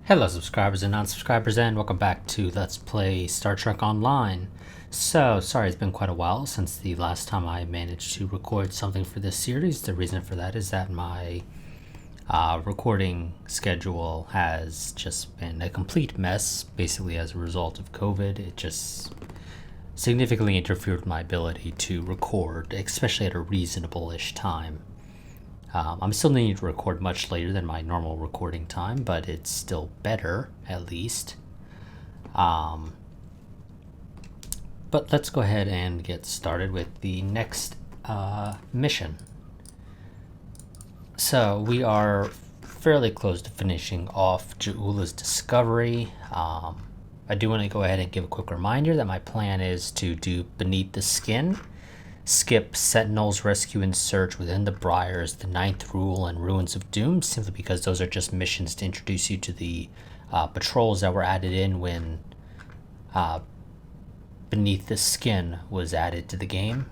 Hello subscribers and non-subscribers, and welcome back to Let's Play Star Trek Online. So, sorry it's been quite a while since the last time I managed to record something for this series. The reason for that is that my recording schedule has just been a complete mess, basically as a result of COVID. It just significantly interfered with my ability to record, especially at a reasonable-ish time. I'm still needing to record much later than my normal recording time, but it's still better, at least. But let's go ahead and get started with the next mission. So we are fairly close to finishing off Ja'ula's discovery. I do want to go ahead and give a quick reminder that my plan is to do Beneath the Skin, skip Sentinel's Rescue and Search Within the Briars, the Ninth Rule, and Ruins of Doom, simply because those are just missions to introduce you to the patrols that were added in when Beneath the Skin was added to the game.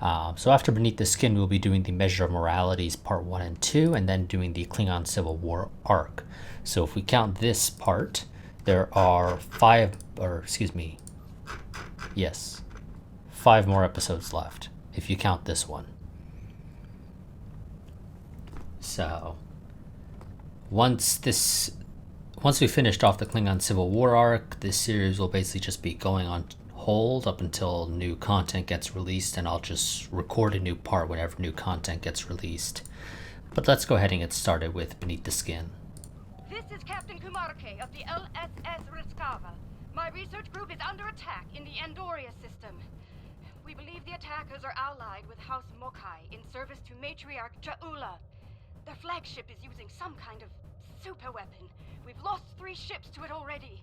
So after Beneath the Skin, we'll be doing the Measure of Moralities Part 1 and 2, and then doing the Klingon Civil War arc. So if we count this part, there are 5 more episodes left, if you count this one. So, once we finished off the Klingon Civil War arc, this series will basically just be going on hold up until new content gets released, and I'll just record a new part whenever new content gets released. But let's go ahead and get started with Beneath the Skin. This is Captain Kumarke of the USS Odin. My research group is under attack in the Andoria system. We believe the attackers are allied with House Mokai in service to Matriarch Ja'ula. Their flagship is using some kind of super weapon. We've lost 3 ships to it already.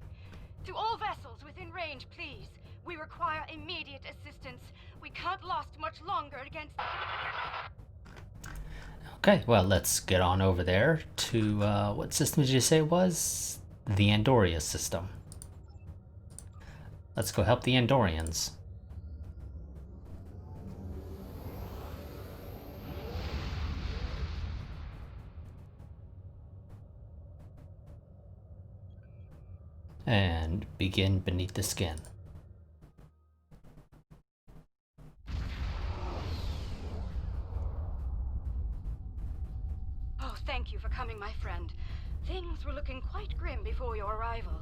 To all vessels within range, please. We require immediate assistance. We can't last much longer against... Okay, well, let's get on over there to, what system did you say it was? The Andoria system. Let's go help the Andorians. And begin Beneath the Skin. Oh, thank you for coming, my friend. Things were looking quite grim before your arrival.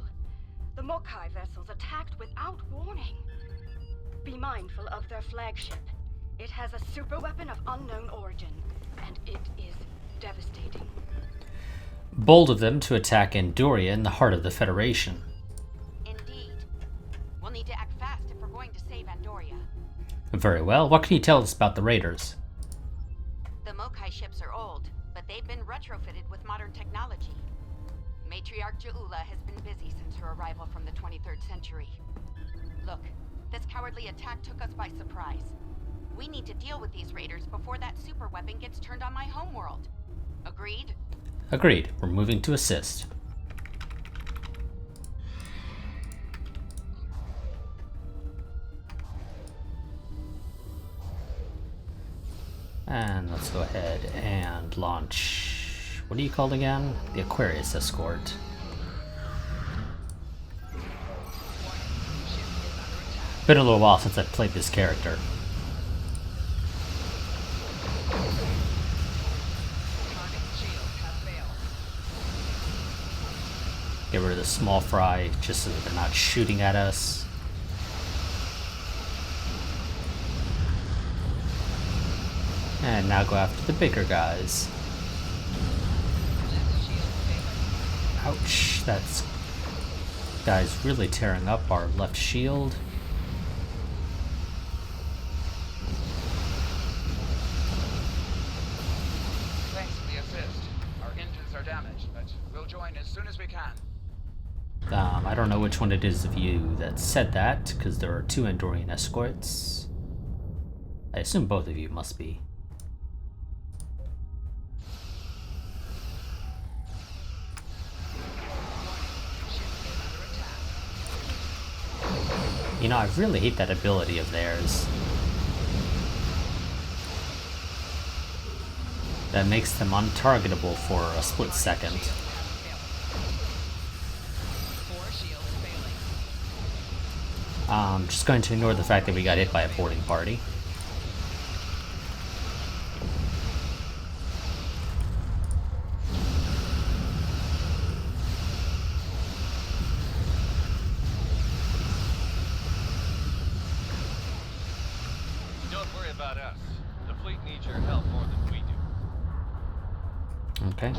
The Mokai vessels attacked without warning. Be mindful of their flagship. It has a super weapon of unknown origin, and it is devastating. Bold of them to attack Andoria in the heart of the Federation. We'll need to act fast if we're going to save Andoria. Very well. What can you tell us about the raiders? The Mokai ships are old, but they've been retrofitted with modern technology. Matriarch Ja'ula has been busy since her arrival from the 23rd century. Look, this cowardly attack took us by surprise. We need to deal with these raiders before that super weapon gets turned on my homeworld. Agreed? Agreed. We're moving to assist. And let's go ahead and launch, what are you called again? The Aquarius Escort. Been a little while since I've played this character. Get rid of the small fry just so that they're not shooting at us. And now go after the bigger guys. Ouch, that guy's really tearing up our left shield. Thanks for the assist. Our engines are damaged, but we'll join as soon as we can. I don't know which one it is of you that said that, because there are 2 Andorian escorts. I assume both of you must be. You know, I really hate that ability of theirs. That makes them untargetable for a split second. Just going to ignore the fact that we got hit by a boarding party. Don't worry about us. The fleet needs your help more than we do. Okay.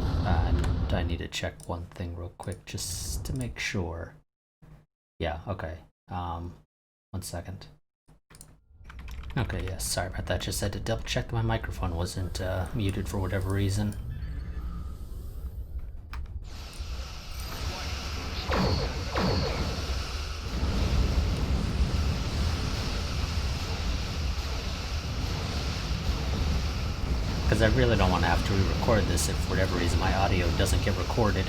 I need to check one thing real quick just to make sure. Yeah, okay. 1 second. Okay, yes, sorry about that. Just had to double check that my microphone wasn't muted for whatever reason. Because I really don't want to have to re-record this if for whatever reason my audio doesn't get recorded.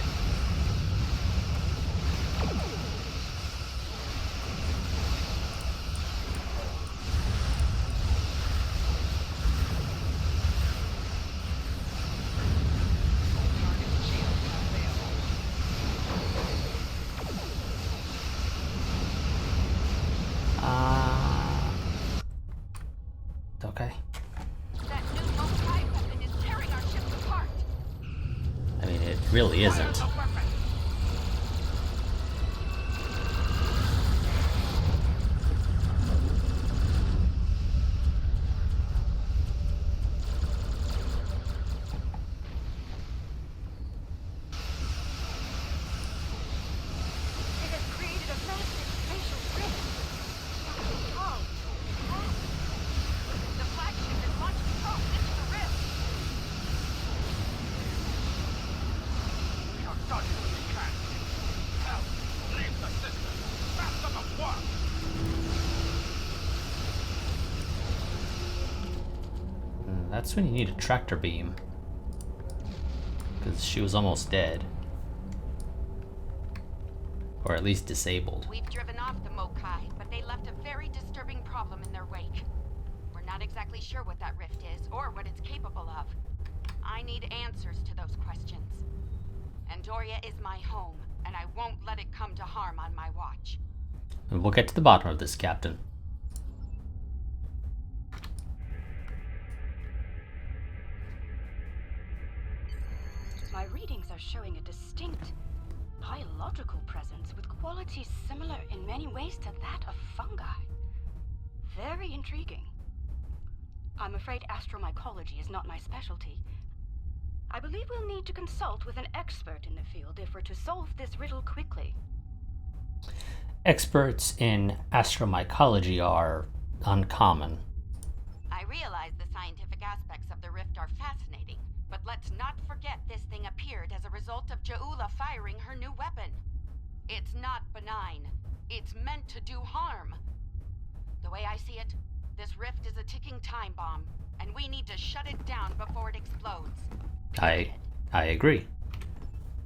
Okay. That new Mokai weapon is tearing our ships apart. I mean, it really isn't. It has created a massive spatial rift. Oh, the flagship is launching across into the rift. We are done what we can. Help! Leave the system! Fast up at work! That's when you need a tractor beam. Because she was almost dead. Or at least disabled. We've driven off the Mokai, but they left a very disturbing problem in their wake. We're not exactly sure what that rift is, or what it's capable of. I need answers to those questions. Andoria is my home, and I won't let it come to harm on my watch. And we'll get to the bottom of this, Captain. My readings are showing a distinct biological presence with qualities similar in many ways to that of fungi. Very intriguing. I'm afraid astromycology is not my specialty. I believe we'll need to consult with an expert in the field if we're to solve this riddle quickly. Experts in astromycology are uncommon. I realize the scientific aspects of the rift are fascinating, but let's not forget this thing appeared as a result of Ja'ula firing her new weapon. It's not benign. It's meant to do harm. The way I see it, this rift is a ticking time bomb, and we need to shut it down before it explodes. I agree.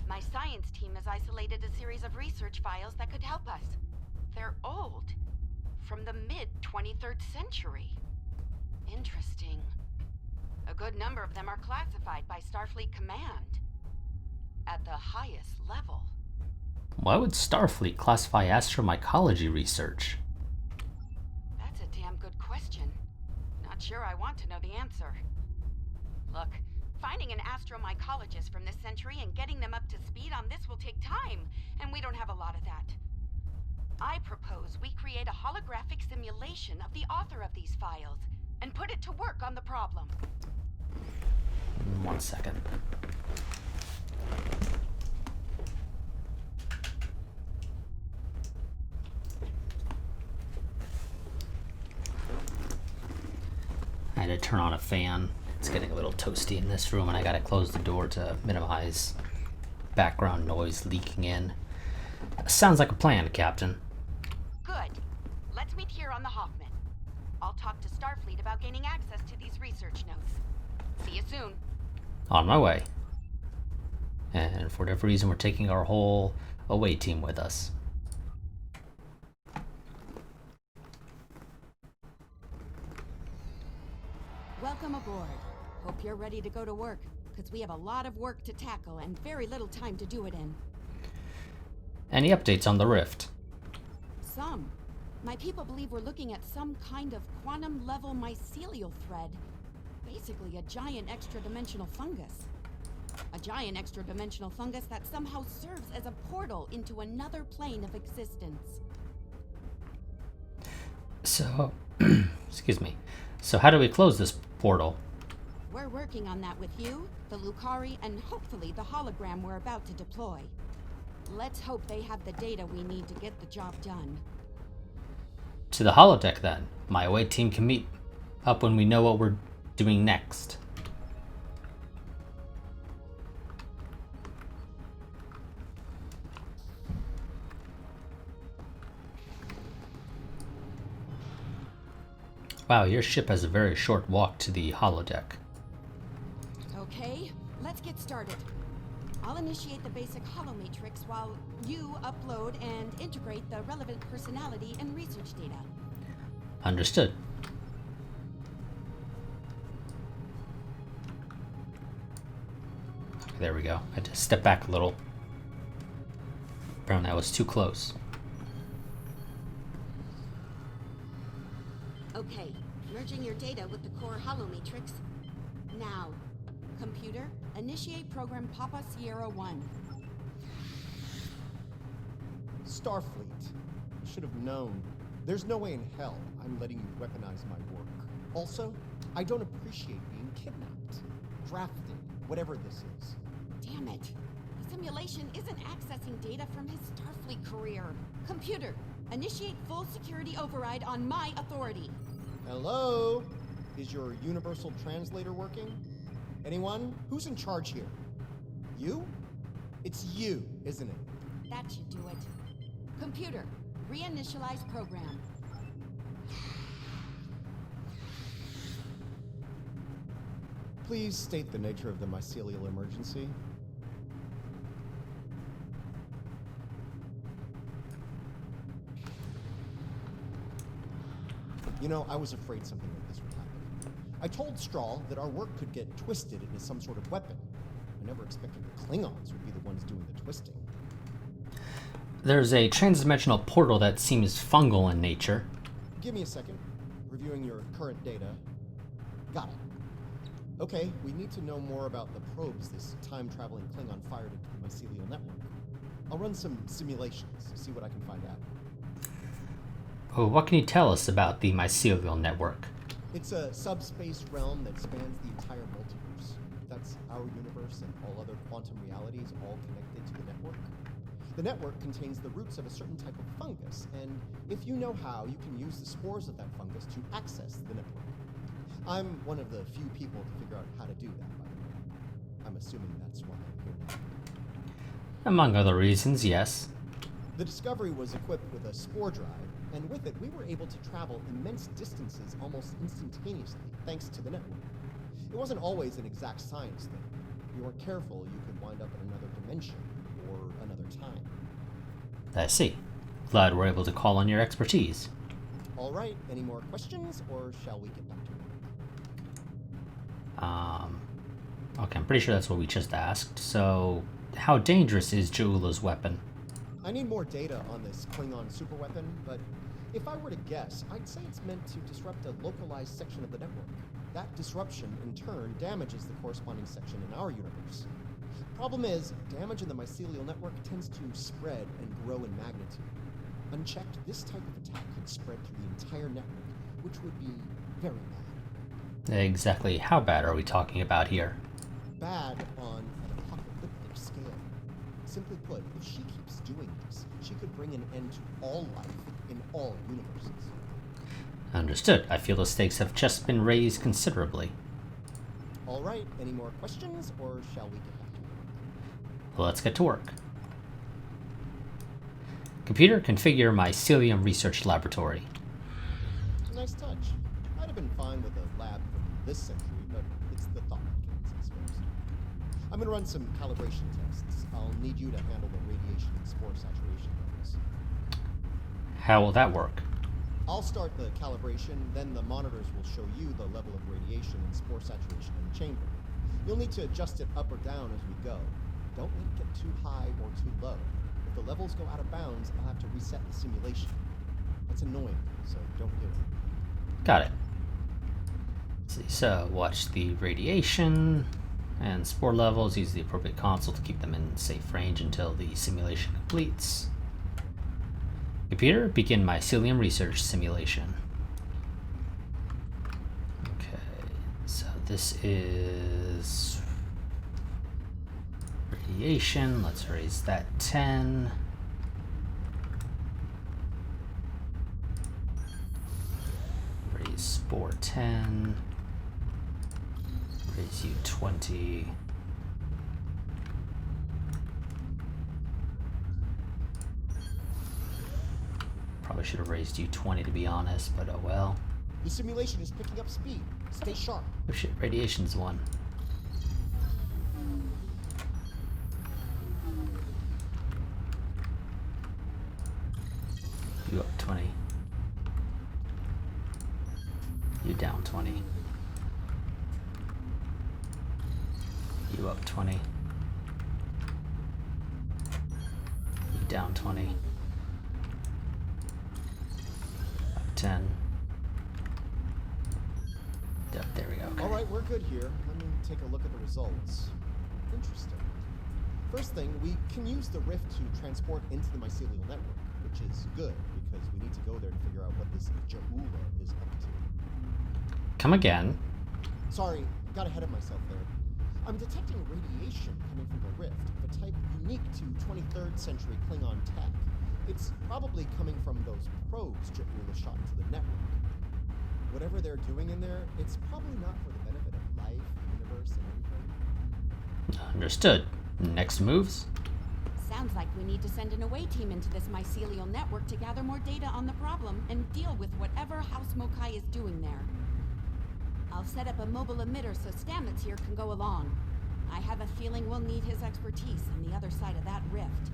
My science team has isolated a series of research files that could help us. They're old, from the mid-23rd century. Interesting. A good number of them are classified by Starfleet Command at the highest level. Why would Starfleet classify astromycology research? That's a damn good question. Not sure I want to know the answer. Look, finding an astromycologist from this century and getting them up to speed on this will take time, and we don't have a lot of that. I propose we create a holographic simulation of the author of these files and put it to work on the problem. 1 second. I had to turn on a fan. It's getting a little toasty in this room, and I gotta close the door to minimize background noise leaking in. Sounds like a plan, Captain. Good. Let's meet here on the Hoffman. I'll talk to Starfleet about gaining access to these research notes. See you soon. On my way. And for whatever reason, we're taking our whole away team with us. Welcome aboard. Hope you're ready to go to work, because we have a lot of work to tackle and very little time to do it in. Any updates on the rift? Some. My people believe we're looking at some kind of quantum-level mycelial thread. Basically, a giant extra-dimensional fungus. A giant extra-dimensional fungus that somehow serves as a portal into another plane of existence. So, excuse me. So how do we close this portal? We're working on that with you, the Lucari, and hopefully the hologram we're about to deploy. Let's hope they have the data we need to get the job done. To the holodeck, then. My away team can meet up when we know what we're doing next. Wow, your ship has a very short walk to the holodeck. Okay, let's get started. I'll initiate the basic holomatrix while you upload and integrate the relevant personality and research data. Understood. There we go. I had to step back a little. Apparently I was too close. Okay, merging your data with the core holomatrix. Now, computer, initiate program Papa Sierra 1. Starfleet. Should have known. There's no way in hell I'm letting you weaponize my work. Also, I don't appreciate being kidnapped, drafted, whatever this is. Damn it. The simulation isn't accessing data from his Starfleet career. Computer, initiate full security override on my authority. Hello? Is your universal translator working? Anyone? Who's in charge here? You? It's you, isn't it? That should do it. Computer, reinitialize program. Please state the nature of the mycelial emergency. You know, I was afraid something like this would happen. I told Strahl that our work could get twisted into some sort of weapon. I never expected the Klingons would be the ones doing the twisting. There's a transdimensional portal that seems fungal in nature. Give me a second. Reviewing your current data. Got it. Okay, we need to know more about the probes this time-traveling Klingon fired into the Mycelial Network. I'll run some simulations, see what I can find out. Oh, what can you tell us about the Mycelial Network? It's a subspace realm that spans the entire multiverse. That's our universe and all other quantum realities all connected to the network. The network contains the roots of a certain type of fungus, and if you know how, you can use the spores of that fungus to access the network. I'm one of the few people to figure out how to do that, by the way. I'm assuming that's why I'm here now. Among other reasons, yes. The Discovery was equipped with a spore drive, and with it we were able to travel immense distances almost instantaneously, thanks to the network. It wasn't always an exact science, though. If you weren't careful, you could wind up in another dimension, or another time. I see. Glad we're able to call on your expertise. All right, any more questions, or shall we get back to work? Okay, I'm pretty sure that's what we just asked. So, how dangerous is Ja'ula's weapon? I need more data on this Klingon superweapon, but if I were to guess, I'd say it's meant to disrupt a localized section of the network. That disruption, in turn, damages the corresponding section in our universe. Problem is, damage in the Mycelial Network tends to spread and grow in magnitude. Unchecked, this type of attack could spread through the entire network, which would be very bad. Exactly how bad are we talking about here? Bad on an apocalyptic scale. Simply put, if she keeps doing this, she could bring an end to all life in all universes. Understood. I feel the stakes have just been raised considerably. All right, any more questions, or shall we get back to work? Let's get to work. Computer, configure Mycelium Research Laboratory. Nice touch. I'd have been fine with a lab from this century, but it's the thought that counts, I suppose. I'm gonna run some calibration tests. I'll need you to handle the radiation and spore saturation levels. How will that work? I'll start the calibration, then the monitors will show you the level of radiation and spore saturation in the chamber. You'll need to adjust it up or down as we go. Don't let it get too high or too low. If the levels go out of bounds, I'll have to reset the simulation. It's annoying, so don't do it. Got it. Let's see, so watch the radiation and spore levels. Use the appropriate console to keep them in safe range until the simulation completes. Computer, begin mycelium research simulation. Okay, so this is radiation. Let's raise that 10. Raise spore 10. Raise you 20. Probably should have raised you 20 to be honest, but oh well. The simulation is picking up speed. Stay sharp. Oh shit, radiation's 1. You up 20. You down 20. You up 20. You down 20. Up 10. Yep, there we go. Okay. All right, we're good here. Let me take a look at the results. Interesting. First thing, we can use the rift to transport into the Mycelial Network, which is good because we need to go there to figure out what this Ja'ula is up to. Come again. Sorry, got ahead of myself there. I'm detecting radiation coming from the rift, of a type unique to 23rd century Klingon tech. It's probably coming from those probes Ja'ula shot into the network. Whatever they're doing in there, it's probably not for the benefit of life, the universe, and everything. Understood. Next moves? Sounds like we need to send an away team into this mycelial network to gather more data on the problem and deal with whatever House Mokai is doing there. I'll set up a mobile emitter so Stamets here can go along. I have a feeling we'll need his expertise on the other side of that rift.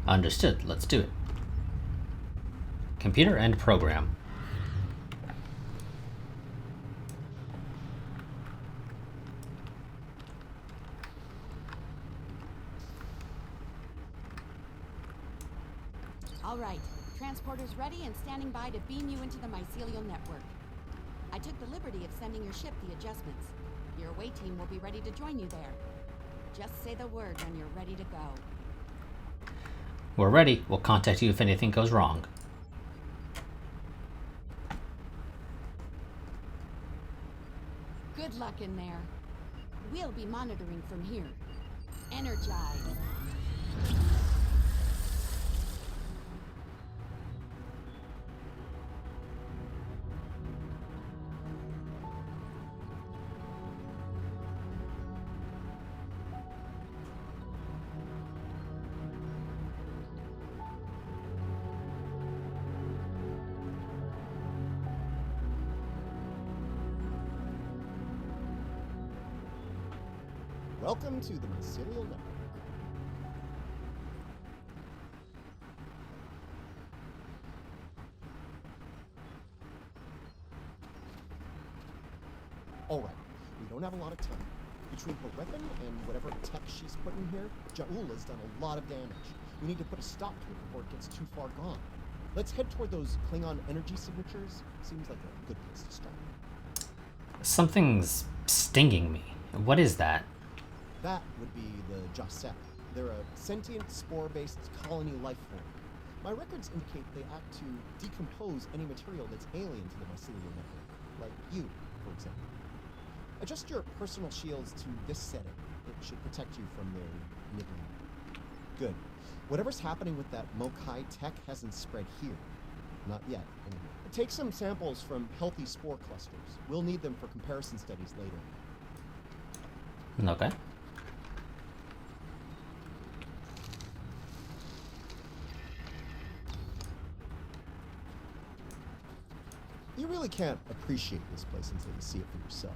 Understood. Let's do it. Computer and program. All right, transporter's ready and standing by to beam you into the Mycelial Network. I took the liberty of sending your ship the adjustments. Your away team will be ready to join you there. Just say the word when you're ready to go. We're ready. We'll contact you if anything goes wrong. Good luck in there. We'll be monitoring from here. Energize. Welcome to the Mycelial Network. All right, we don't have a lot of time. Between her weapon and whatever tech she's put in here, Ja'ula's done a lot of damage. We need to put a stop to it before it gets too far gone. Let's head toward those Klingon energy signatures. Seems like a good place to start. Something's stinging me. What is that? That would be the Ja'sep. They're a sentient, spore-based colony life form. My records indicate they act to decompose any material that's alien to the Mycelial Network, like you, for example. Adjust your personal shields to this setting. It should protect you from their nibbling. Good. Whatever's happening with that Mokai tech hasn't spread here. Not yet, anyway. Take some samples from healthy spore clusters. We'll need them for comparison studies later. Okay. You really can't appreciate this place until you see it for yourself.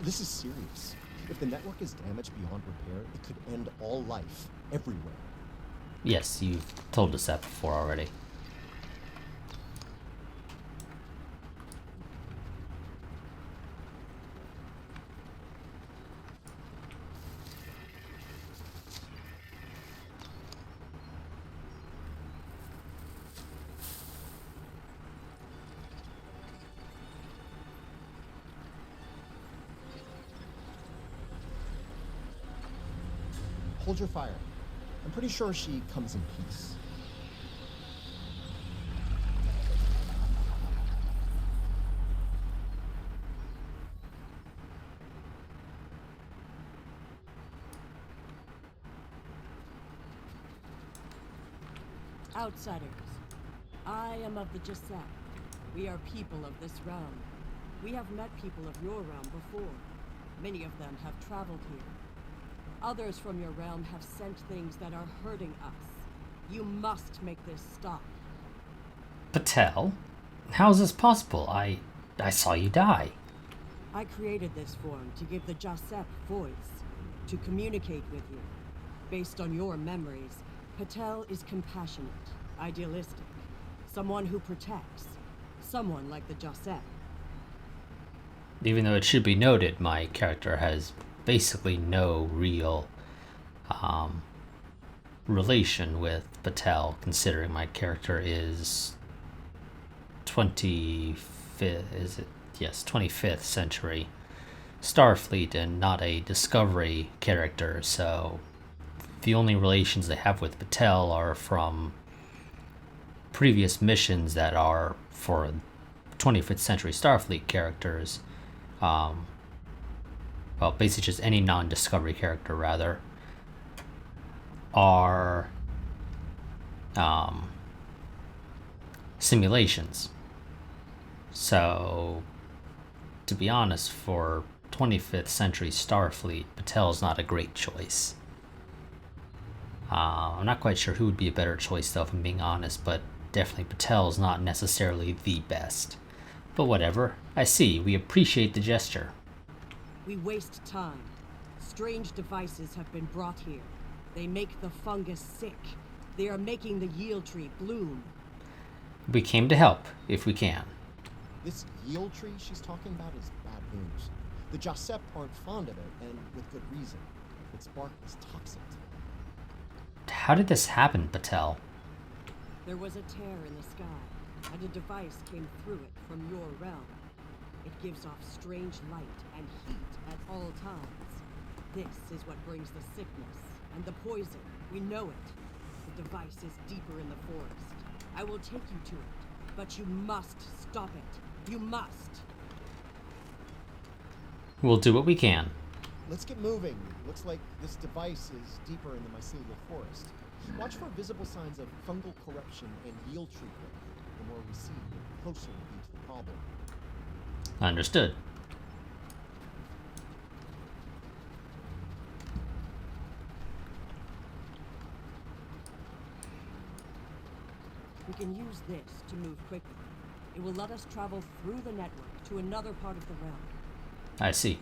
This is serious. If the network is damaged beyond repair, it could end all life, everywhere. Yes, you've told us that before already. Hold your fire. I'm pretty sure she comes in peace. Outsiders, I am of the Giuseppe. We are people of this realm. We have met people of your realm before. Many of them have traveled here. Others from your realm have sent things that are hurting us. You must make this stop. Patel? How is this possible? I saw you die. I created this form to give the Giuseppe voice, to communicate with you. Based on your memories, Patel is compassionate, idealistic, someone who protects, someone like the Giuseppe. Even though it should be noted, my character has basically no real relation with Patel, considering my character is 25th century Starfleet and not a Discovery character, so the only relations they have with Patel are from previous missions that are for 25th century Starfleet characters. Well, basically just any non-Discovery character, rather, are simulations. So, to be honest, for 25th century Starfleet, Patel's not a great choice. I'm not quite sure who would be a better choice, though, if I'm being honest, but definitely Patel's not necessarily the best. But whatever. I see. We appreciate the gesture. We waste time. Strange devices have been brought here. They make the fungus sick. They are making the yield tree bloom. We came to help, if we can. This yield tree she's talking about is bad news. The Giuseppe aren't fond of it, and with good reason. Its bark is toxic. How did this happen, Patel? There was a tear in the sky, and a device came through it from your realm. It gives off strange light and heat at all times. This is what brings the sickness and the poison. We know it. The device is deeper in the forest. I will take you to it, but you must stop it. You must. We'll do what we can. Let's get moving. Looks like this device is deeper in the mycelial forest. Watch for visible signs of fungal corruption and yield tree growth. The more we see, the closer we'll be to the problem. Understood. We can use this to move quickly. It will let us travel through the network to another part of the realm. I see.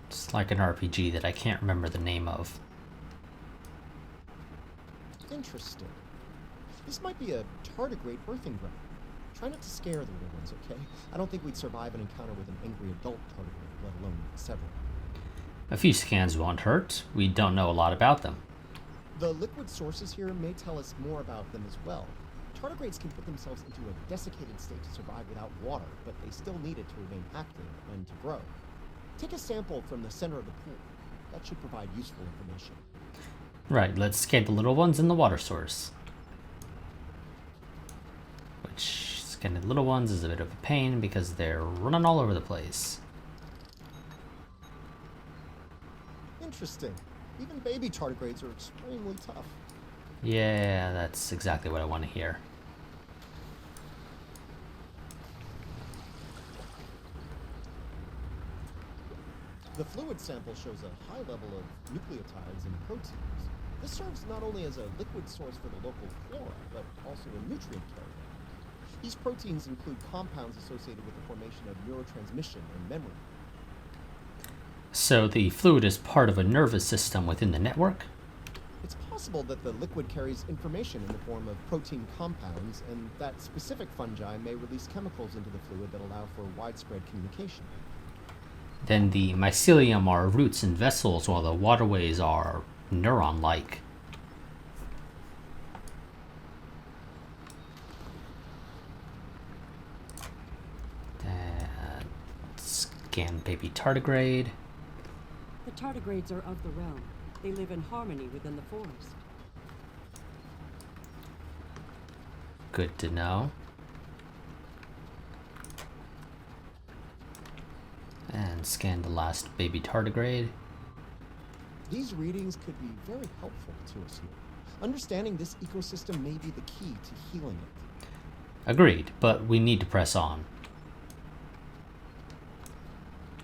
It's like an RPG that I can't remember the name of. Interesting. This might be a tardigrade birthing ground. Try not to scare the little ones, okay? I don't think we'd survive an encounter with an angry adult tardigrade, let alone several. A few scans won't hurt. We don't know a lot about them. The liquid sources here may tell us more about them as well. Tardigrades can put themselves into a desiccated state to survive without water, but they still need it to remain active and to grow. Take a sample from the center of the pool. That should provide useful information. Right, let's scan the little ones in the water source. Which, scanning the little ones is a bit of a pain because they're running all over the place. Interesting. Even baby tardigrades are extremely tough. Yeah, that's exactly what I want to hear. The fluid sample shows a high level of nucleotides and proteins. This serves not only as a liquid source for the local flora, but also a nutrient carrier. These proteins include compounds associated with the formation of neurotransmission and memory. So the fluid is part of a nervous system within the network? It's possible that the liquid carries information in the form of protein compounds, and that specific fungi may release chemicals into the fluid that allow for widespread communication. Then the mycelium are roots and vessels, while the waterways are neuron-like. Scan baby tardigrade. The tardigrades are of the realm. They live in harmony within the forest. Good to know. And scan the last baby tardigrade. These readings could be very helpful to us here. Understanding this ecosystem may be the key to healing it. Agreed, but we need to press on.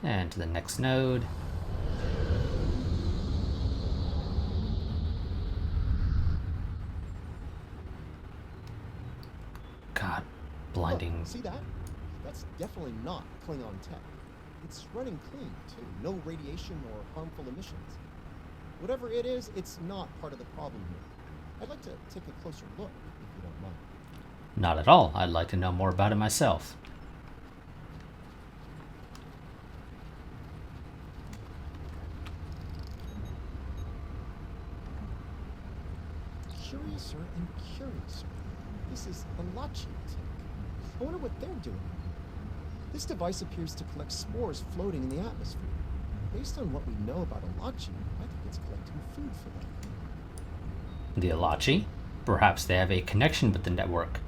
And to the next node. God, blinding. Look, see that? That's definitely not Klingon tech. It's running clean, too. No radiation or harmful emissions. Whatever it is, it's not part of the problem here. I'd like to take a closer look, if you don't mind. Not at all. I'd like to know more about it myself. Curiouser and curiouser. This is Elatti tech. I wonder what they're doing. This device appears to collect spores floating in the atmosphere. Based on what we know about Elatti, I think it's collecting food for them. The Elatti? Perhaps they have a connection with the network.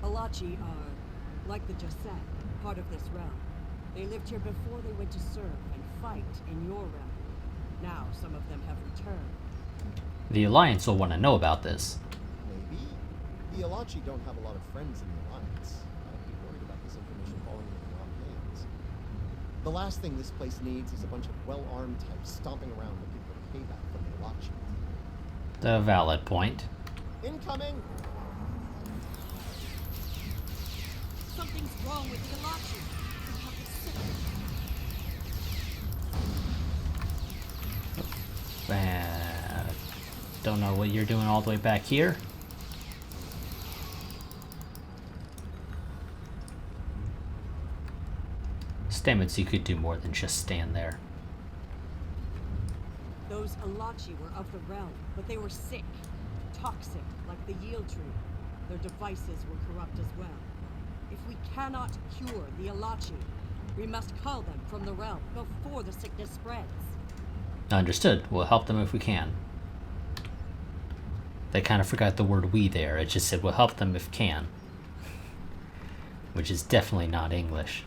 Elatti are, like the Jasset, part of this realm. They lived here before they went to serve and fight in your realm. Now some of them have returned. The Alliance will want to know about this. Maybe. The Elatti don't have a lot of friends in the Alliance. I'd be worried about this information falling into the wrong hands. The last thing this place needs is a bunch of well-armed types stomping around looking for payback from the Elatti. The valid point. Incoming! Something's wrong with the Elatti. They have the sickness. Don't know what you're doing all the way back here. Stamets, you could do more than just stand there. Those Elatti were of the realm, but they were sick. Toxic, like the yield tree. Their devices were corrupt as well. If we cannot cure the Elatti, we must cull them from the realm before the sickness spreads. Understood. We'll help them if we can. They kind of forgot the word we there. It just said we'll help them if can. Which is definitely not English.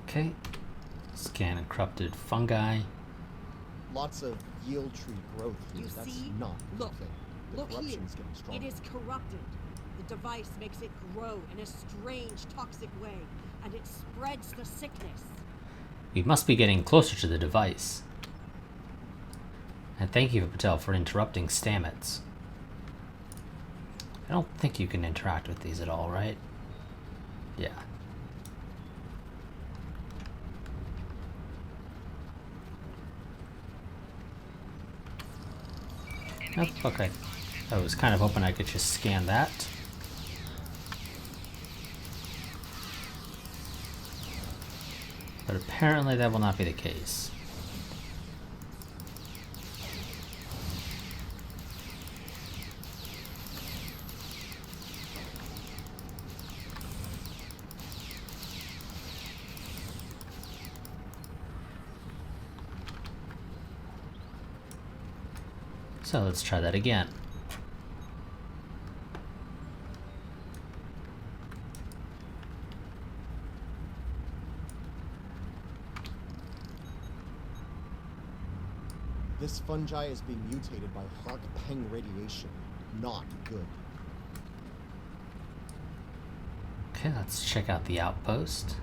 Okay. Scan corrupted fungi. Lots of yield tree growth here. You That's see? not a Look. good thing. The Look here. corruption's getting stronger. It is corrupted. The device makes it grow in a strange, toxic way, and it spreads the sickness. We must be getting closer to the device. And thank you, Patel, for interrupting Stamets. I don't think you can interact with these at all, right? Yeah. Nope, okay. I was kind of hoping I could just scan that. But apparently that will not be the case. So let's try that again. This fungi is being mutated by Hark Peng radiation. Not good. Okay, let's check out the outpost.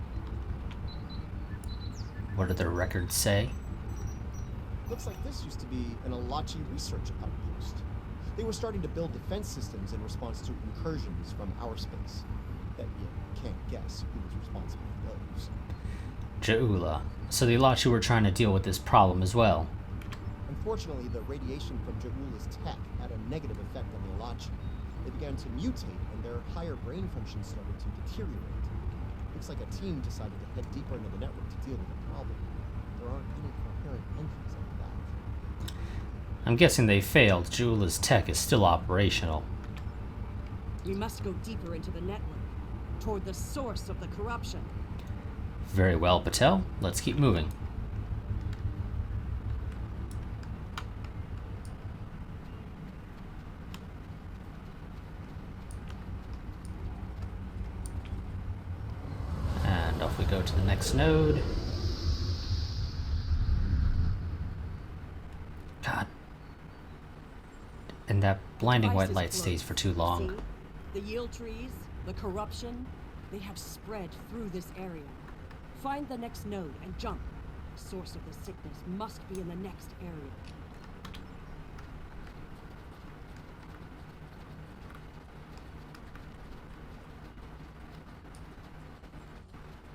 What do their records say? Looks like this used to be an Elatti research outpost. They were starting to build defense systems in response to incursions from our space. Bet you can't guess who was responsible for those. Ja'ula. So the Elatti were trying to deal with this problem as well. Unfortunately, the radiation from Ja'ula's tech had a negative effect on the Elatti. They began to mutate, and their higher brain function started to deteriorate. Looks like a team decided to head deeper into the network to deal with the problem. There aren't any coherent entries like that. I'm guessing they failed. Jula's tech is still operational. We must go deeper into the network, toward the source of the corruption. Very well, Patel. Let's keep moving. And off we go to the next node. God. And that blinding Device white is light close. stays for too long. See? The yield trees, the corruption, they have spread through this area. Find the next node and jump. The source of the sickness must be in the next area.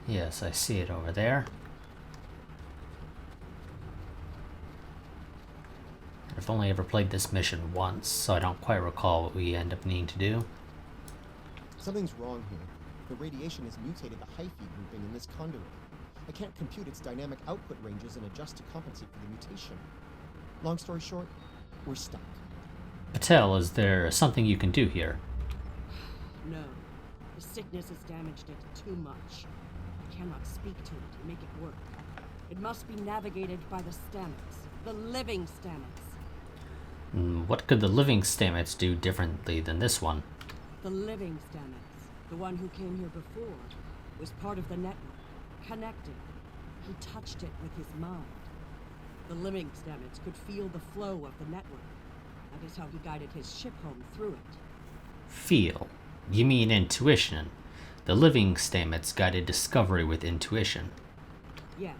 Yes, I see it over there. I've only ever played this mission once, so I don't quite recall what we end up needing to do. Something's wrong here. The radiation has mutated the hyphae grouping in this conduit. I can't compute its dynamic output ranges and adjust to compensate for the mutation. Long story short, we're stuck. Patel, is there something you can do here? No. The sickness has damaged it too much. I cannot speak to it and make it work. It must be navigated by the stamets. The living stamets. What could the living stamets do differently than this one? The living stamets, the one who came here before, was part of the network, connected. He touched it with his mind. The living stamets could feel the flow of the network. That is how he guided his ship home through it. Feel? You mean intuition? The living stamets guided discovery with intuition. Yes,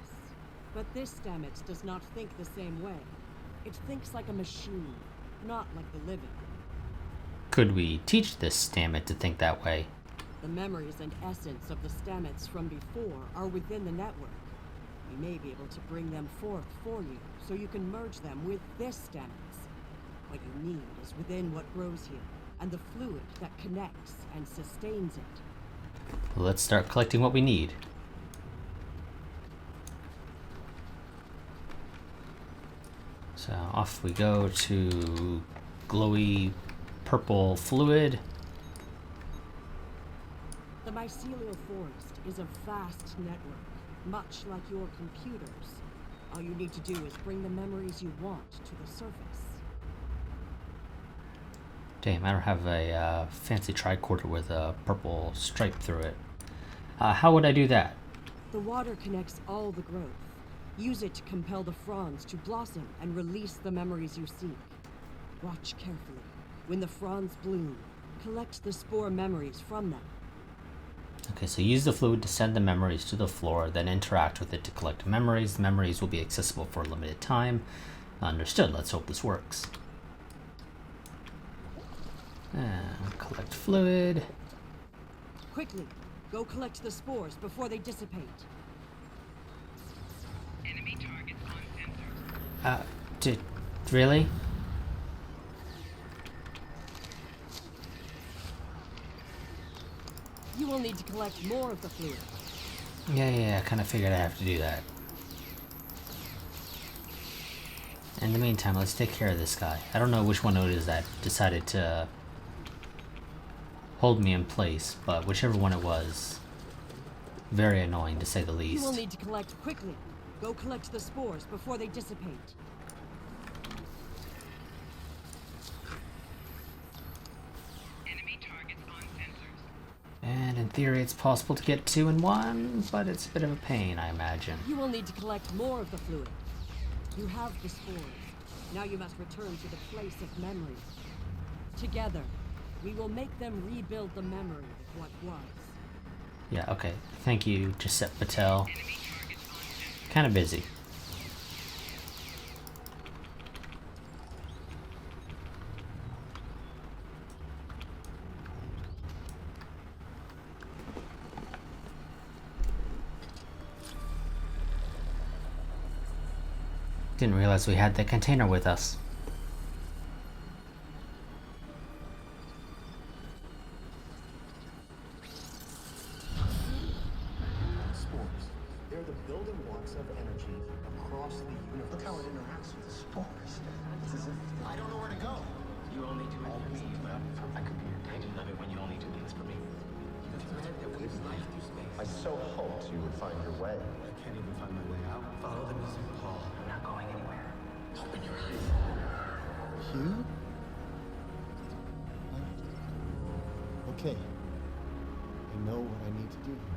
but this stamets does not think the same way. It thinks like a machine, not like the living. Could we teach this stamet to think that way? The memories and essence of the stamets from before are within the network. We may be able to bring them forth for you, so you can merge them with this stamets. What you need is within what grows here, and the fluid that connects and sustains it. Let's start collecting what we need. So off we go to glowy purple fluid. The mycelial forest is a vast network, much like your computers. All you need to do is bring the memories you want to the surface. Damn, I don't have a fancy tricorder with a purple stripe through it. How would I do that? The water connects all the growth. Use it to compel the fronds to blossom and release the memories you seek. Watch carefully. When the fronds bloom, collect the spore memories from them. Okay, so use the fluid to send the memories to the floor, then interact with it to collect memories. The memories will be accessible for a limited time. Understood. Let's hope this works. And collect fluid. Quickly, go collect the spores before they dissipate. Enemy targets on sensors. Really? You will need to collect more of the fluid. Yeah, I kind of figured I'd have to do that. In the meantime, let's take care of this guy. I don't know which one it is that decided to hold me in place, but whichever one it was, very annoying to say the least. You will need to collect quickly. Go collect the spores before they dissipate. Enemy targets on sensors. And in theory, it's possible to get 2 in 1, but it's a bit of a pain, I imagine. You will need to collect more of the fluid. You have the spores. Now you must return to the place of memory. Together, we will make them rebuild the memory of what was. Yeah, okay. Thank you, Giuseppe Patel. Kind of busy. Didn't realize we had the container with us. I don't know where to go. You all need to admit me, but I could be your dad. I love it when you only do things for me. The thread that weaves life through space. I so hoped you would find your way. I can't even find my way out. Follow the music, Paul. I'm not going anywhere. Open your eyes. Hugh? Okay. I know what I need to do here.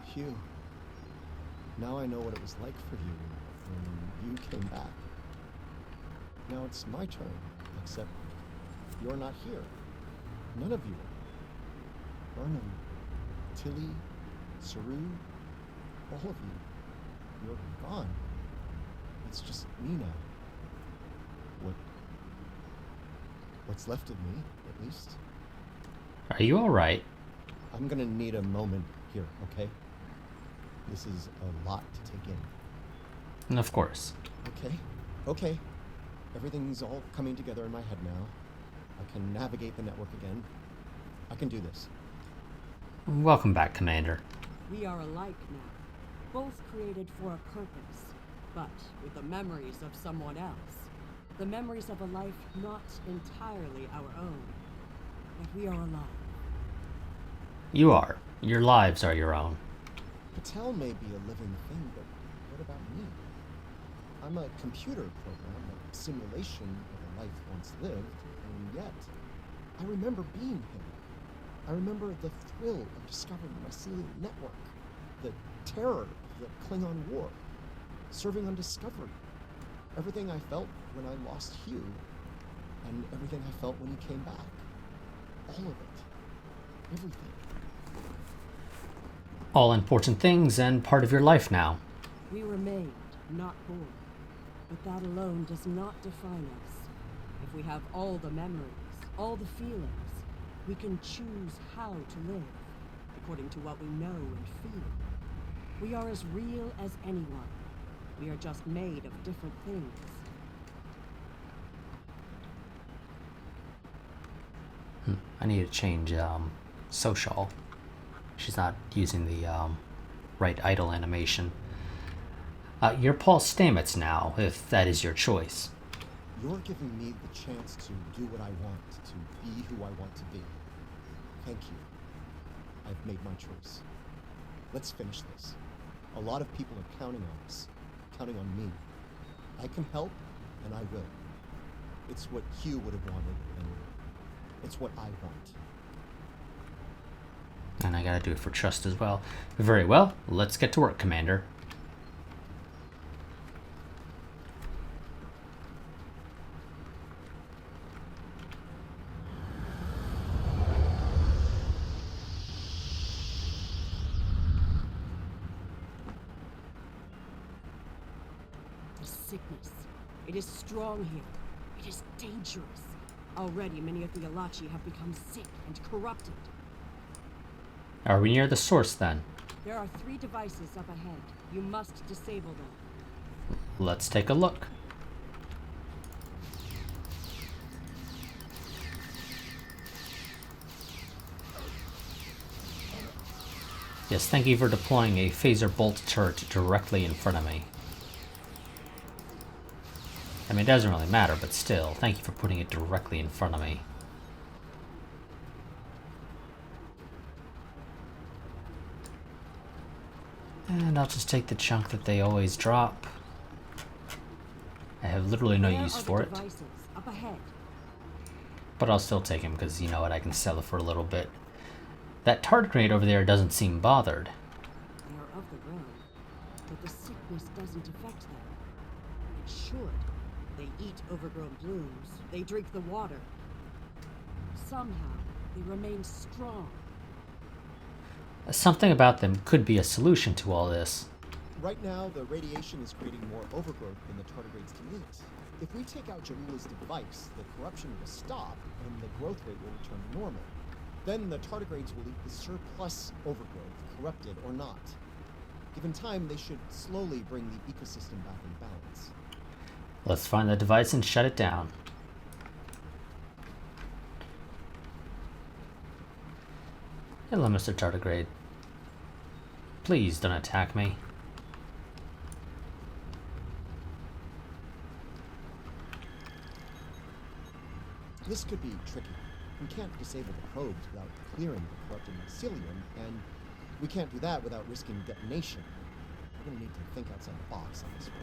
Hugh. Now I know what it was like for you when you came back. Now it's my turn, except you're not here. None of you. Burnham, Tilly, Saru, all of you. You're gone. It's just me now. What's left of me, at least. Are you alright? I'm gonna need a moment here, okay? This is a lot to take in. And of course. Okay. Everything's all coming together in my head now. I can navigate the network again. I can do this. Welcome back, Commander. We are alike now, both created for a purpose, but with the memories of someone else. The memories of a life not entirely our own. But we are alive. You are. Your lives are your own. Patel may be a living thing, but what about me? I'm a computer program, a simulation of a life once lived, and yet I remember being him. I remember the thrill of discovering the Mycelial Network, the terror of the Klingon War, serving on Discovery, everything I felt when I lost Hugh, and everything I felt when he came back. All of it. Everything. All important things and part of your life now. We were made, not born. But that alone does not define us. If we have all the memories, all the feelings, we can choose how to live, according to what we know and feel. We are as real as anyone. We are just made of different things. I need to change social. She's not using the right idle animation. You're Paul Stamets now, if that is your choice. You're giving me the chance to do what I want, to be who I want to be. Thank you. I've made my choice. Let's finish this. A lot of people are counting on us, counting on me. I can help, and I will. It's what Hugh would have wanted, and it's what I want. And I gotta do it for trust as well. Very well, let's get to work, Commander. The sickness. It is strong here. It is dangerous. Already many of the Elatti have become sick and corrupted. Are we near the source then? There are 3 devices up ahead. You must disable them. Let's take a look. Yes, thank you for deploying a phaser bolt turret directly in front of me. I mean, it doesn't really matter, but still, thank you for putting it directly in front of me. And I'll just take the chunk that they always drop. I have literally no use for it. Up ahead. But I'll still take him because, you know what, I can sell it for a little bit. That tardigrade over there doesn't seem bothered. They are of the realm, but the sickness doesn't affect them. It should. They eat overgrown blooms. They drink the water. Somehow, they remain strong. Something about them could be a solution to all this. Right now, the radiation is creating more overgrowth than the tardigrades can eat. If we take out Jaula's device, the corruption will stop, and the growth rate will return to normal. Then the tardigrades will eat the surplus overgrowth, corrupted or not. Given time, they should slowly bring the ecosystem back in balance. Let's find the device and shut it down. Hello, Mr. Tardigrade. Please don't attack me. This could be tricky. We can't disable the probes without clearing the corrupted mycelium, and we can't do that without risking detonation. We're gonna need to think outside the box on this one.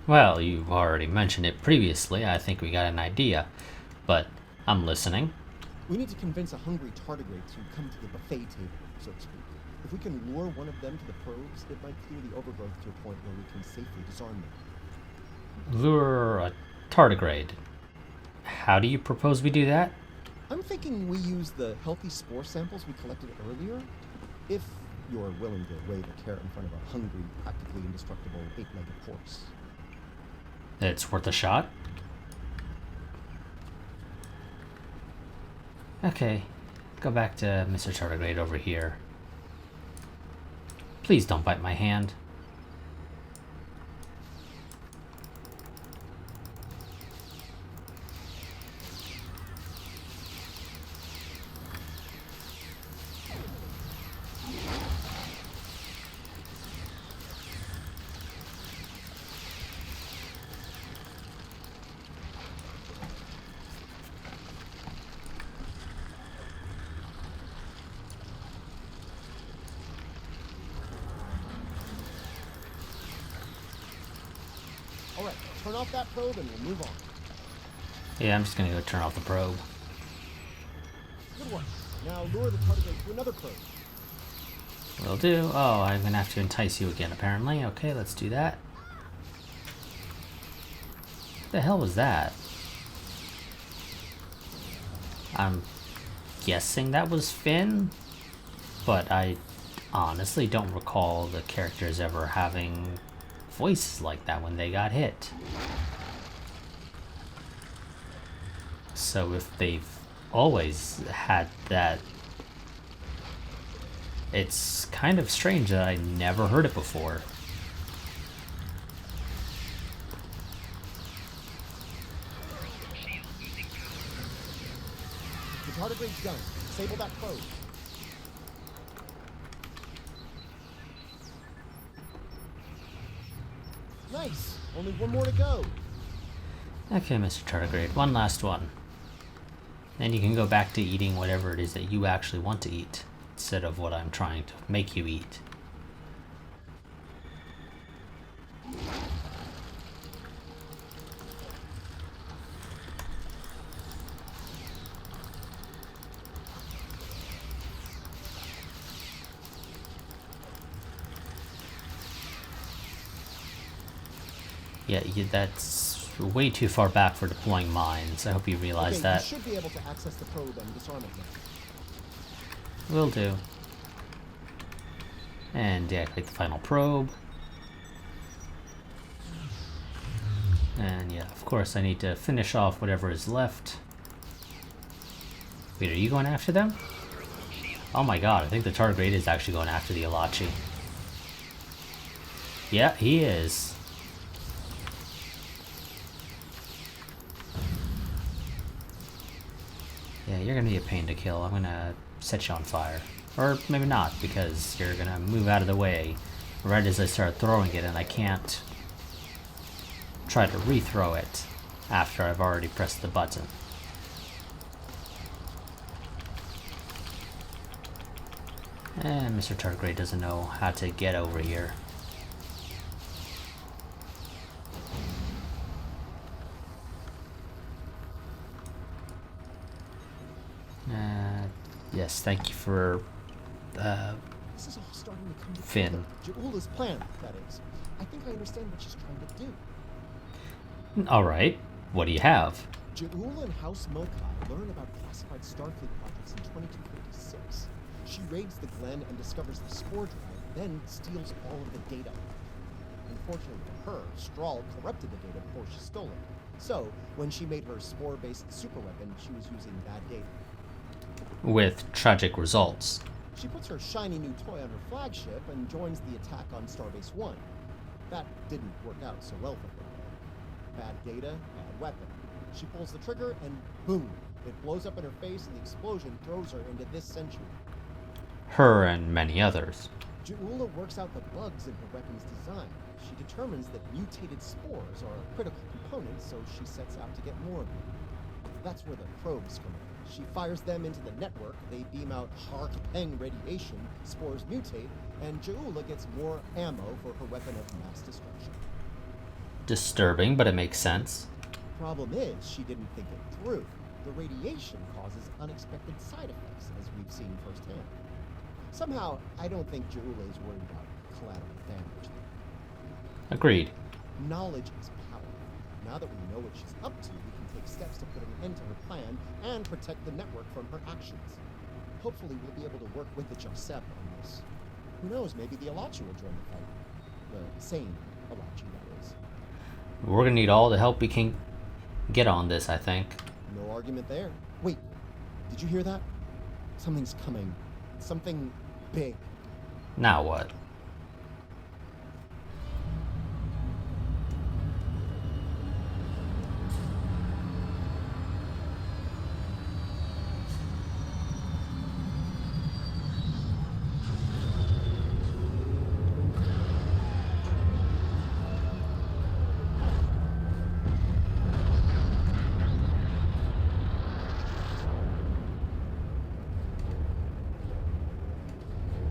Well, you've already mentioned it previously. I think we got an idea, but I'm listening. We need to convince a hungry tardigrade to come to the buffet table, so to speak. If we can lure one of them to the probes, it might clear the overgrowth to a point where we can safely disarm them. Lure a tardigrade. How do you propose we do that? I'm thinking we use the healthy spore samples we collected earlier. If you're willing to wave a carrot in front of a hungry, practically indestructible 8-legged horse. It's worth a shot. Okay, go back to Mr. Tardigrade over here. Please don't bite my hand. Alright, turn off that probe and we'll move on. Yeah, I'm just gonna go turn off the probe. Good work. Now lure the tardigrade to another probe. Will do. Oh, I'm gonna have to entice you again, apparently. Okay, let's do that. What the hell was that? I'm guessing that was Finn, but I honestly don't recall the characters ever having voices like that when they got hit. So if they've always had that, it's kind of strange that I never heard it before. The tardigrade's done. Disable that probe. Nice. Only one more to go. Okay, Mr. Tardigrade, one last one. Then you can go back to eating whatever it is that you actually want to eat, instead of what I'm trying to make you eat. Yeah, that's way too far back for deploying mines. I hope you realize that. You should be able to access the probe and disarm it now. Will do. And deactivate the final probe. And yeah, of course I need to finish off whatever is left. Wait, are you going after them? Oh my god, I think the tardigrade is actually going after the Elatti. Yeah, he is. Yeah, you're gonna be a pain to kill. I'm gonna set you on fire. Or maybe not, because you're gonna move out of the way right as I start throwing it, and I can't try to rethrow it after I've already pressed the button. And Mr. Tardigrade doesn't know how to get over here. Yes, thank you for This is all starting to come Finn. together. Ja'ula's plan, that is. I think I understand what she's trying to do. Alright, what do you have? Ja'ula and House Mokai learn about classified Starfleet projects in 2256. She raids the Glen and discovers the spore drive, then steals all of the data. Unfortunately for her, Strahl corrupted the data before she stole it. So, when she made her spore-based superweapon, she was using bad data. With tragic results. She puts her shiny new toy on her flagship and joins the attack on Starbase 1. That didn't work out so well for her. Bad data, bad weapon. She pulls the trigger and boom! It blows up in her face and the explosion throws her into this century. Her and many others. Ja'ula works out the bugs in her weapon's design. She determines that mutated spores are a critical component, so she sets out to get more of them. That's where the probes come in. She fires them into the network, they beam out Hark-Peng radiation, spores mutate, and Ja'ula gets more ammo for her weapon of mass destruction. Disturbing, but it makes sense. Problem is, she didn't think it through. The radiation causes unexpected side effects, as we've seen firsthand. Somehow, I don't think Ja'ula is worried about collateral damage. Agreed. Knowledge is power. Now that we know what she's up to, we can take steps to put an end to her plan and protect the network from her actions. Hopefully, we'll be able to work with the Jarseb on this. Who knows, maybe the Elatti will join the fight. The same Elatti, that is. We're gonna need all the help we can get on this, I think. No argument there. Wait, did you hear that? Something's coming. Something big. Now what?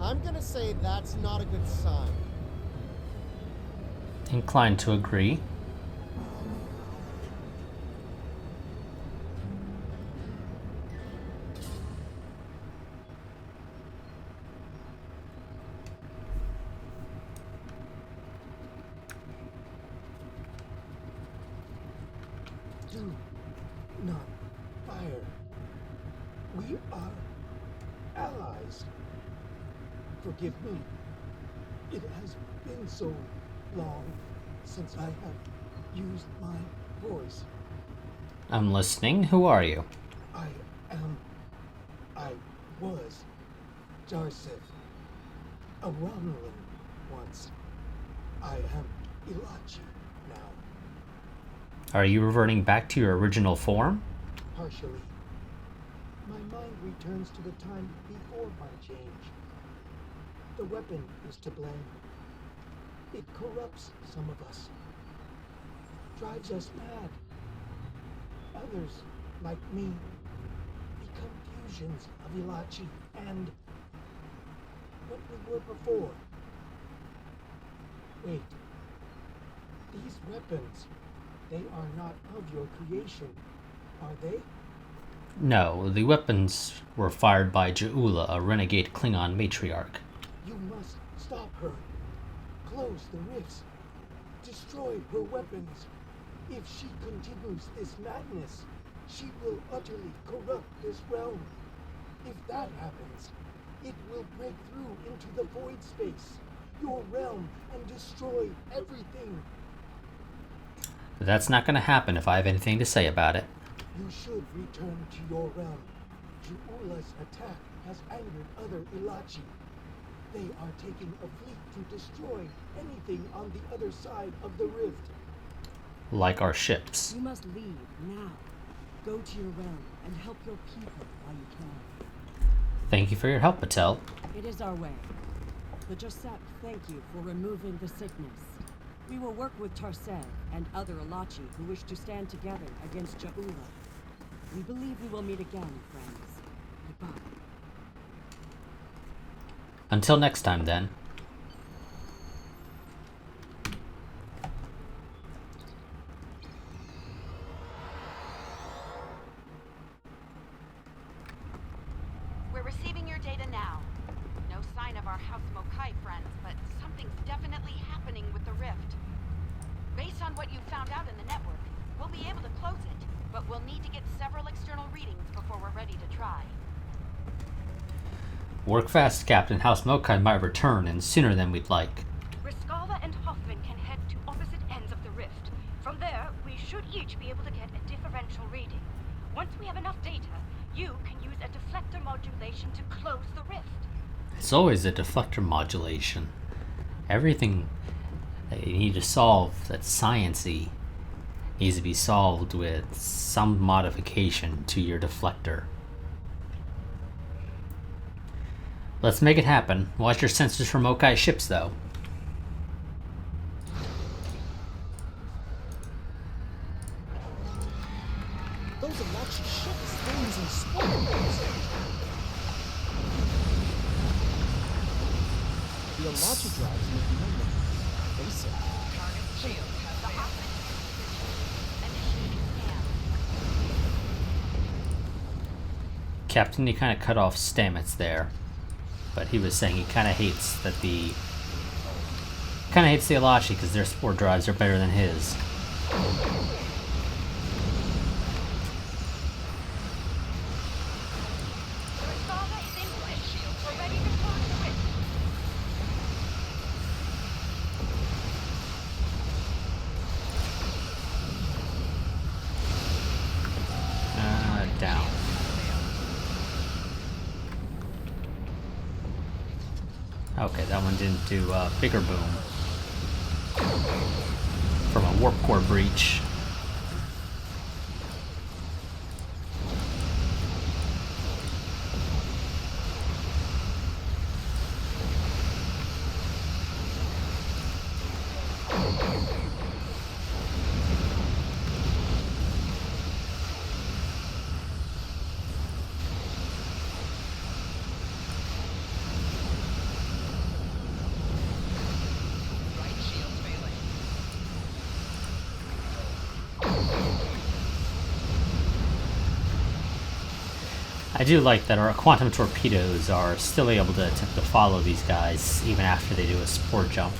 I'm gonna say that's not a good sign. Inclined to agree. Do not fire. We are allies. Forgive me. It has been so long since I have used my voice. I'm listening. Who are you? I was Jarseb, a Romulan once. I am Elatti now. Are you reverting back to your original form? Partially. My mind returns to the time before my change. The weapon is to blame. It corrupts some of us. Drives us mad. Others, like me, become fusions of Elatti and what we were before. Wait. These weapons, they are not of your creation, are they? No, the weapons were fired by Ja'ula, a renegade Klingon matriarch. You must stop her. Close the rifts. Destroy her weapons. If she continues this madness, she will utterly corrupt this realm. If that happens, it will break through into the void space, your realm, and destroy everything. That's not going to happen if I have anything to say about it. You should return to your realm. Ja'ula's attack has angered other Elatti. They are taking a fleet to destroy anything on the other side of the rift. Like our ships. You must leave now. Go to your realm and help your people while you can. Thank you for your help, Patel. It is our way. The Jarseb thank you for removing the sickness. We will work with Jarseb and other Elatti who wish to stand together against Ja'ula. We believe we will meet again, friends. Goodbye. Until next time, then. We're receiving your data now. No sign of our House Mokai friends, but something's definitely happening with the rift. Based on what you found out in the network, we'll be able to close it, but we'll need to get several external readings before we're ready to try. Work fast, Captain. House Mokai might return, and sooner than we'd like. Riskava and Hoffman can head to opposite ends of the rift. From there, we should each be able to get a differential reading. Once we have enough data, you can use a deflector modulation to close the rift. It's always a deflector modulation. Everything that you need to solve that's science-y needs to be solved with some modification to your deflector. Let's make it happen. Watch your sensors for Mokai ships, though. those Elatti ships, they're using spoilers. The Elatti drives make no look basic. Target shield has failed. Initiating scan. Captain, he kind of cut off Stamets there, but he was saying he kind of hates the Elatti because their spore drives are better than his. Down. Okay, that one didn't do a bigger boom from a warp core breach. I do like that our quantum torpedoes are still able to attempt to follow these guys even after they do a spore jump.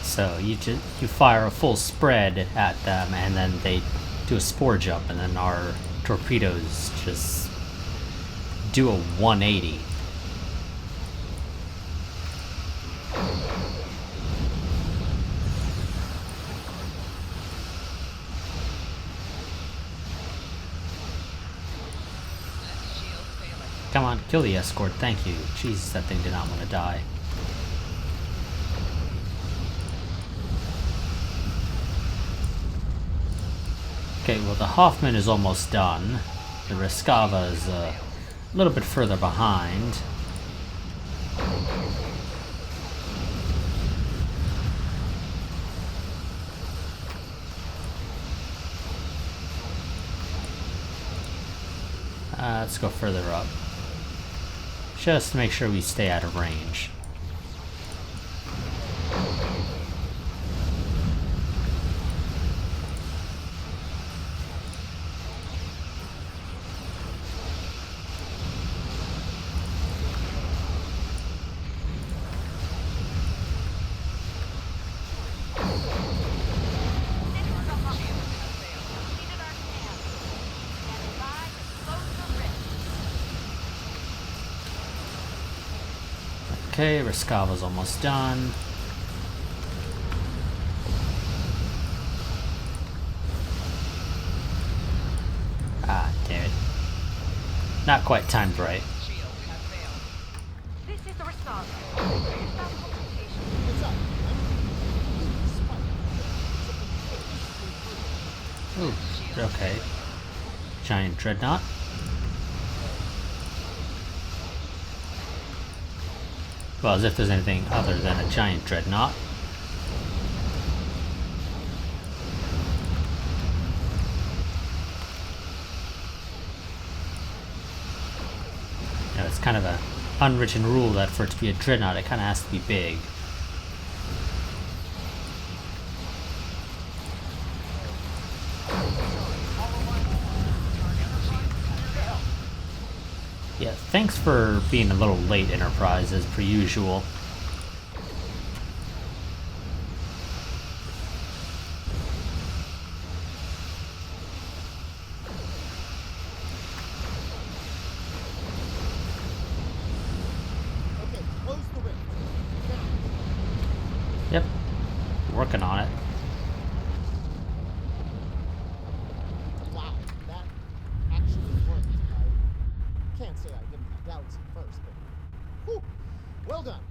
So you fire a full spread at them, and then they do a spore jump, and then our torpedoes just do a 180. Come on, kill the escort, thank you. Jesus, that thing did not want to die. Okay, well the Hoffman is almost done. The Rescava is a little bit further behind. Let's go further up. Just to make sure we stay out of range. Okay, Rescava's almost done. Ah, damn it. Not quite timed right. This is the Rescava. What's up? Ooh, okay. Giant dreadnought. Well, as if there's anything other than a giant dreadnought. You know, it's kind of an unwritten rule that for it to be a dreadnought, it kind of has to be big. Yeah, thanks for being a little late, Enterprise, as per usual. Okay, close the rift. Yep, working on it. Wow, that actually worked. I can't say I didn't have doubts at first, but whew, well done.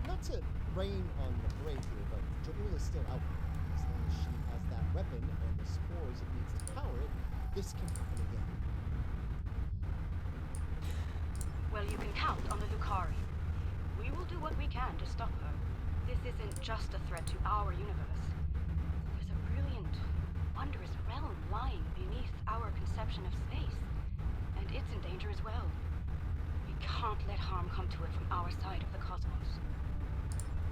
Not to rain on the parade here, but Ja'ula's still out there. As long as she has that weapon and the spores it needs to power it, this can happen again. Well, you can count on the Lucari. We will do what we can to stop her. This isn't just a threat to our universe. There's a brilliant, wondrous realm lying beneath our conception of space. And it's in danger as well. We can't let harm come to it from our side of the cosmos.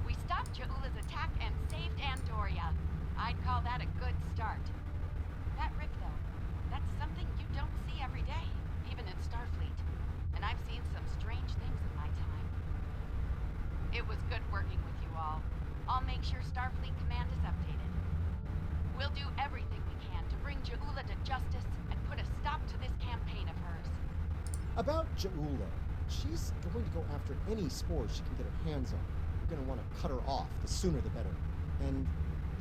We stopped Ja'ula's attack and saved Andoria. I'd call that a good start. That rift, though, that's something you don't see every day, even in Starfleet. And I've seen some strange things in my time. It was good working with you all. I'll make sure Starfleet Command is updated. We'll do everything we can to bring Ja'ula to justice and put a stop to this campaign of hers. About Ja'ula, she's going to go after any spores she can get her hands on. We're going to want to cut her off, the sooner the better. And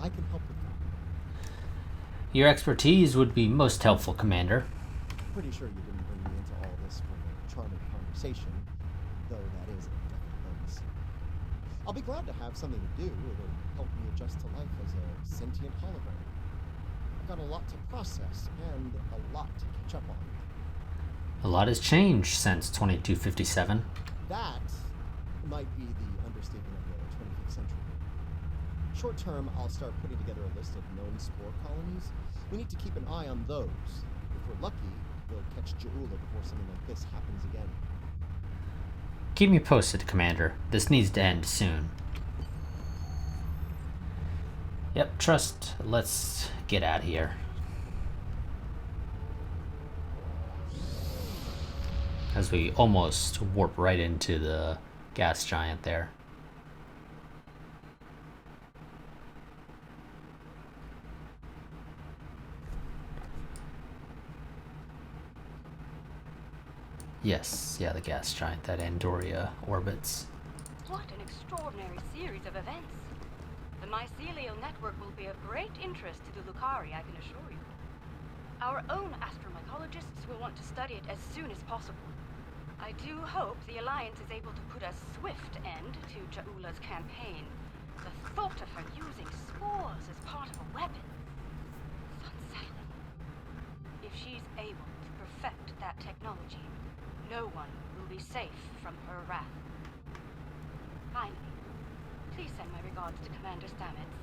I can help with that. Your expertise would be most helpful, Commander. Pretty sure you didn't bring me into all this for a charming conversation, though that is a definite bonus. I'll be glad to have something to do. It'll help me adjust to life as a sentient hologram. I've got a lot to process and a lot to catch up on. A lot has changed since 2257. That might be the understatement of the 25th century. Short term, I'll start putting together a list of known spore colonies. We need to keep an eye on those. If we're lucky, we'll catch Ja'ula before something like this happens again. Keep me posted, Commander. This needs to end soon. Yep, trust. Let's get out of here. As we almost warp right into the gas giant there. Yes, yeah, the gas giant that Andoria orbits. What an extraordinary series of events. The Mycelial Network will be of great interest to the Lucari, I can assure you. Our own astromycologists will want to study it as soon as possible. I do hope the Alliance is able to put a swift end to Ja'ula's campaign. The thought of her using spores as part of a weapon is unsettling. If she's able to perfect that technology, no one will be safe from her wrath. Finally, please send my regards to Commander Stamets.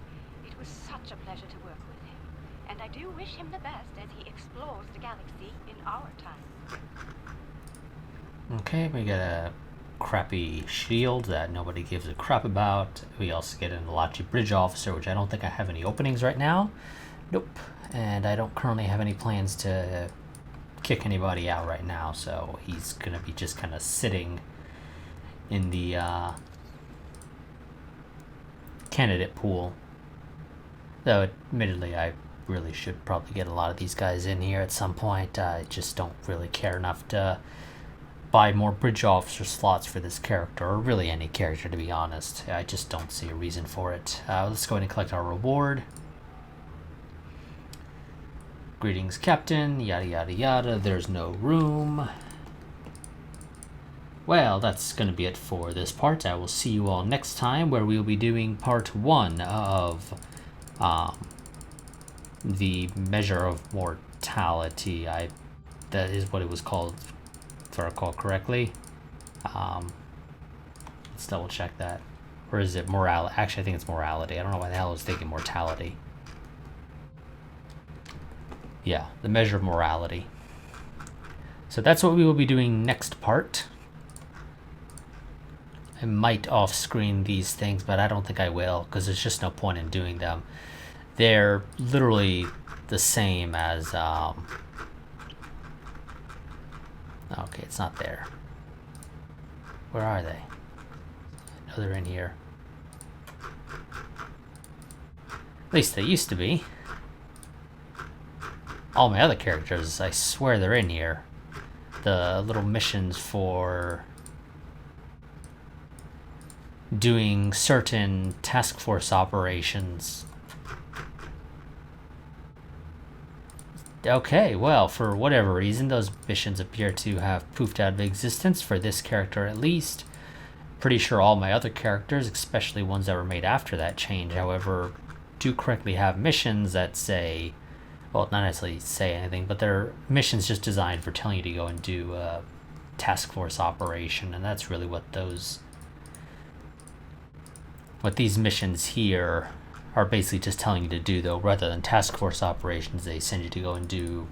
It was such a pleasure to work with him, and I do wish him the best as he explores the galaxy in our time. Okay, we got a crappy shield that nobody gives a crap about. We also get an Elatti bridge officer, which I don't think I have any openings right now. Nope. And I don't currently have any plans to kick anybody out right now, so he's gonna be just kind of sitting in the candidate pool. Though admittedly I really should probably get a lot of these guys in here at some point. I just don't really care enough to buy more bridge officer slots for this character, or really any character, to be honest. I just don't see a reason for it. Let's go ahead and collect our reward. Greetings, Captain, yada yada yada. There's no room. Well, that's going to be it for this part. I will see you all next time, where we will be doing part 1 of the measure of mortality. That is what it was called, if I recall correctly. Let's double check that. Or is it morality? Actually, I think it's morality. I don't know why the hell I was thinking mortality. Yeah, the measure of morality. So that's what we will be doing next part. I might off-screen these things, but I don't think I will, because there's just no point in doing them. They're literally the same as... Okay, it's not there. Where are they? No, they're in here. At least they used to be. All my other characters, I swear they're in here. The little missions for doing certain task force operations. Okay, well, for whatever reason, those missions appear to have poofed out of existence, for this character at least. pretty sure all my other characters, especially ones that were made after that change, however, do correctly have missions that say, well, not necessarily say anything, but they're missions just designed for telling you to go and do a task force operation, and that's really what these missions here are basically just telling you to do, though. Rather than task force operations, they send you to go and do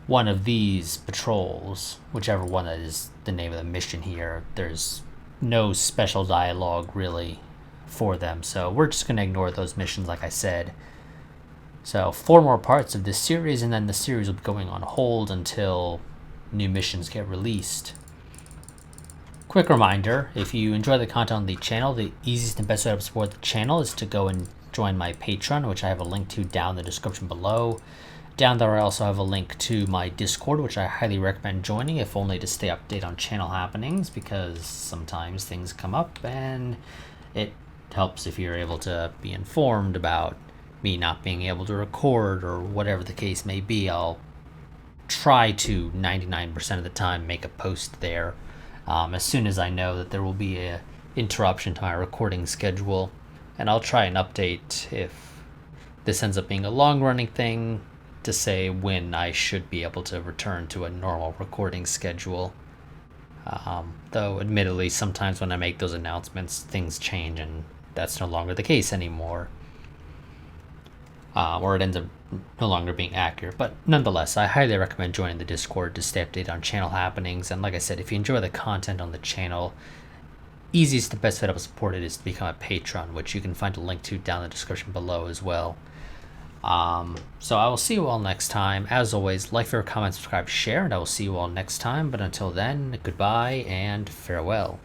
one of these patrols, whichever one that is the name of the mission here. There's no special dialogue really for them, so we're just going to ignore those missions like I said. So 4 more parts of this series, and then the series will be going on hold until new missions get released. Quick reminder, if you enjoy the content on the channel, the easiest and best way to support the channel is to go and join my Patreon, which I have a link to down in the description below. Down there I also have a link to my Discord, which I highly recommend joining, if only to stay updated on channel happenings, because sometimes things come up and it helps if you're able to be informed about me not being able to record or whatever the case may be. I'll try to 99% of the time make a post there as soon as I know that there will be an interruption to my recording schedule, and I'll try and update if this ends up being a long-running thing to say when I should be able to return to a normal recording schedule. Though admittedly sometimes when I make those announcements things change and that's no longer the case anymore, or it ends up no longer being accurate. But nonetheless, I highly recommend joining the Discord to stay updated on channel happenings. And like I said, if you enjoy the content on the channel, easiest and best way to support it is to become a patron, which you can find a link to down in the description below as well. So I will see you all next time. As always, like, favorite, comment, subscribe, share, and I will see you all next time. But until then, goodbye and farewell.